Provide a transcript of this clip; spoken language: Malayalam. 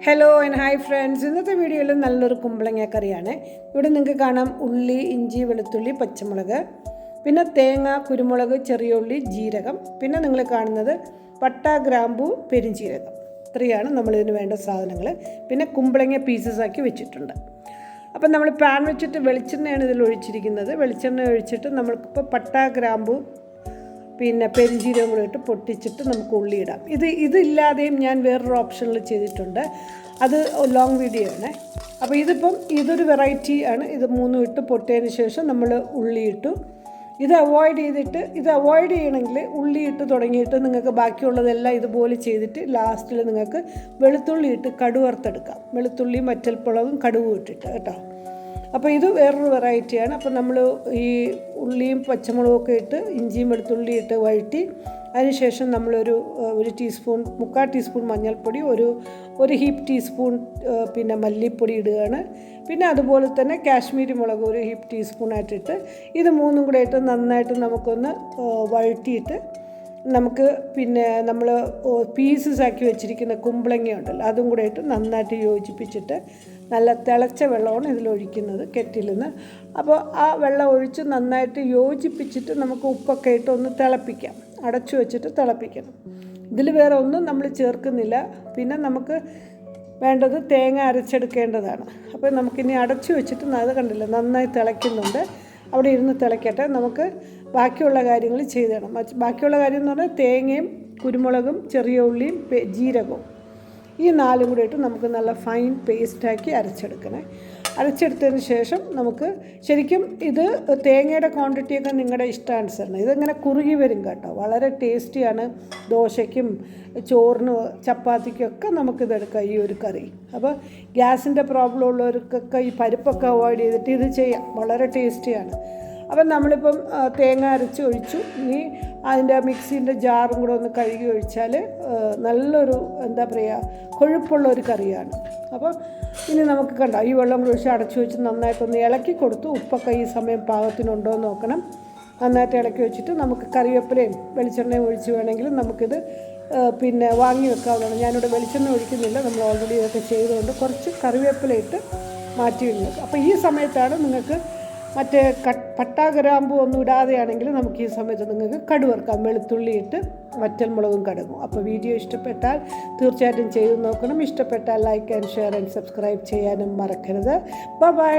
Hello and hi friends. ഇന്നത്തെ വീഡിയോയിൽ നല്ലൊരു കുമ്പളങ്ങ കറിയാണ്. ഇവിടെ നിങ്ങൾക്ക് കാണാം ഉള്ളി, ഇഞ്ചി, വെളുത്തുള്ളി, പച്ചമുളക്, പിന്നെ തേങ്ങ, കുരുമുളക്, ചെറിയ ഉള്ളി, ജീരകം, പിന്നെ നിങ്ങൾ കാണുന്നത് പട്ട, ഗ്രാമ്പൂ, പെരുംജീരകം. ഇത്രയാണ് നമ്മളിതിന് വേണ്ട സാധനങ്ങൾ. പിന്നെ കുമ്പളങ്ങ പീസസ് ആക്കി വെച്ചിട്ടുണ്ട്. അപ്പം നമ്മൾ പാൻ വെച്ചിട്ട് വെളിച്ചെണ്ണയാണ് ഇതിൽ ഒഴിച്ചിരിക്കുന്നത്. വെളിച്ചെണ്ണ ഒഴിച്ചിട്ട് നമ്മൾക്കിപ്പോൾ പട്ട, ഗ്രാമ്പൂ, പിന്നെ പെരുംജീരകം കൂടെ ഇട്ട് പൊട്ടിച്ചിട്ട് നമുക്ക് ഉള്ളി ഇടാം. ഇതില്ലാതെയും ഞാൻ വേറൊരു ഓപ്ഷനിൽ ചെയ്തിട്ടുണ്ട്. അത് ലോങ് വീഡിയോ ആണ്. അപ്പോൾ ഇതൊരു വെറൈറ്റി ആണ്. ഇത് മൂന്നും ഇട്ട് പൊട്ടിയതിന് ശേഷം നമ്മൾ ഉള്ളി ഇട്ടു. ഇത് അവോയ്ഡ് ചെയ്യണമെങ്കിൽ ഉള്ളി ഇട്ട് തുടങ്ങിയിട്ട് നിങ്ങൾക്ക് ബാക്കിയുള്ളതെല്ലാം ഇതുപോലെ ചെയ്തിട്ട് ലാസ്റ്റിൽ നിങ്ങൾക്ക് വെളുത്തുള്ളി ഇട്ട് കടുക് വറുത്തെടുക്കാം. വെളുത്തുള്ളിയും വറ്റൽമുളകും കടുകും ഇട്ടിട്ട് കേട്ടോ. അപ്പോൾ ഇത് വേറൊരു വെറൈറ്റിയാണ്. അപ്പോൾ നമ്മൾ ഈ ഉള്ളിയും പച്ചമുളകൊക്കെ ഇട്ട് ഇഞ്ചിയും വെളുത്തുള്ളി ഇട്ട് വഴറ്റി അതിനുശേഷം നമ്മളൊരു 3/4 ടീസ്പൂൺ മഞ്ഞൾപ്പൊടി, ഒരു ഹീപ്പ് ടീസ്പൂൺ പിന്നെ മല്ലിപ്പൊടി ഇടുകയാണ്. പിന്നെ അതുപോലെ തന്നെ കാശ്മീരി മുളക് ഒരു ഹീപ്പ് ടീസ്പൂണായിട്ടിട്ട് ഇത് മൂന്നും കൂടെ ഇട്ട് നന്നായിട്ട് നമുക്കൊന്ന് വഴറ്റിയിട്ട് നമുക്ക് പിന്നെ നമ്മൾ പീസസ് ആക്കി വെച്ചിരിക്കുന്ന കുമ്പളങ്ങ ഉണ്ടല്ലോ അതും കൂടെ ഇട്ട് നന്നായിട്ട് യോജിപ്പിച്ചിട്ട് നല്ല തിളച്ച വെള്ളമാണ് ഇതിലൊഴിക്കുന്നത് കെറ്റിൽ നിന്ന്. അപ്പോൾ ആ വെള്ളം ഒഴിച്ച് നന്നായിട്ട് യോജിപ്പിച്ചിട്ട് നമുക്ക് ഉപ്പൊക്കെ ഇട്ട് ഒന്ന് തിളപ്പിക്കാം. അടച്ചു വെച്ചിട്ട് തിളപ്പിക്കണം. ഇതിൽ വേറെ ഒന്നും നമ്മൾ ചേർക്കുന്നില്ല. പിന്നെ നമുക്ക് വേണ്ടത് തേങ്ങ അരച്ചെടുക്കേണ്ടതാണ്. അപ്പോൾ നമുക്കിനി അടച്ചു വെച്ചിട്ട് അത് കണ്ടില്ല നന്നായി തിളയ്ക്കുന്നുണ്ട്. അവിടെ ഇരുന്ന് തിളയ്ക്കട്ടെ. നമുക്ക് ബാക്കിയുള്ള കാര്യങ്ങൾ ചെയ്തിടണം. ബാക്കിയുള്ള കാര്യം എന്ന് പറഞ്ഞാൽ തേങ്ങയും കുരുമുളകും ചെറിയ ഉള്ളിയും ജീരകവും ഈ 4 കൂടി ഇട്ട് നമുക്ക് നല്ല ഫൈൻ പേസ്റ്റാക്കി അരച്ചെടുത്തതിന് ശേഷം നമുക്ക് ശരിക്കും ഇത് തേങ്ങയുടെ ക്വാണ്ടിറ്റിയൊക്കെ നിങ്ങളുടെ ഇഷ്ടാനുസരണം ഇതിങ്ങനെ കുറുകി വരും കേട്ടോ. വളരെ ടേസ്റ്റിയാണ്. ദോശയ്ക്കും ചോറിനും ചപ്പാത്തിക്കൊക്കെ നമുക്കിതെടുക്കാം ഈ ഒരു കറി. അപ്പോൾ ഗ്യാസിൻ്റെ പ്രോബ്ലം ഉള്ളവർക്കൊക്കെ ഈ പരിപ്പൊക്കെ അവോയ്ഡ് ചെയ്തിട്ട് ഇത് ചെയ്യാം. വളരെ ടേസ്റ്റിയാണ്. അപ്പം നമ്മളിപ്പം തേങ്ങ അരച്ച് ഒഴിച്ചു. ഇനി അതിൻ്റെ മിക്സീൻ്റെ ജാറും കൂടെ ഒന്ന് കഴുകി ഒഴിച്ചാൽ നല്ലൊരു എന്താ പറയുക കൊഴുപ്പുള്ള ഒരു കറിയാണ്. അപ്പോൾ ഇനി നമുക്ക് കണ്ടോ ഈ വെള്ളം കൂടി ഒഴിച്ച് അടച്ചു വെച്ച് നന്നായിട്ടൊന്ന് ഇളക്കി കൊടുത്തു. ഉപ്പൊക്കെ ഈ സമയം പാകത്തിനുണ്ടോ എന്ന് നോക്കണം. നന്നായിട്ട് ഇളക്കി വെച്ചിട്ട് നമുക്ക് കറിവേപ്പിലയും വെളിച്ചെണ്ണയും ഒഴിച്ച് വേണമെങ്കിൽ നമുക്കിത് പിന്നെ വാങ്ങി വെക്കാവുന്നതാണ്. ഞാനിവിടെ വെളിച്ചെണ്ണ ഒഴിക്കുന്നില്ല. നമ്മൾ ഓൾറെഡി ഇതൊക്കെ ചെയ്തുകൊണ്ട് കുറച്ച് കറിവേപ്പില ഇട്ട് മാറ്റി വെക്കും. അപ്പോൾ ഈ സമയത്താണ് നിങ്ങൾക്ക് മറ്റേ പട്ട ഗ്രാമ്പൂ ഒന്നും ഇടാതെയാണെങ്കിൽ നമുക്ക് ഈ സമയത്ത് നിങ്ങൾക്ക് കടുക് വറുക്കാം. വെളുത്തുള്ളി ഇട്ട് വറ്റൽമുളകും കടുകും. അപ്പോൾ വീഡിയോ ഇഷ്ടപ്പെട്ടാൽ തീർച്ചയായിട്ടും ചെയ്ത് നോക്കണം. ഇഷ്ടപ്പെട്ടാൽ like and share and subscribe ചെയ്യാനും മറക്കരുത്. ബൈ.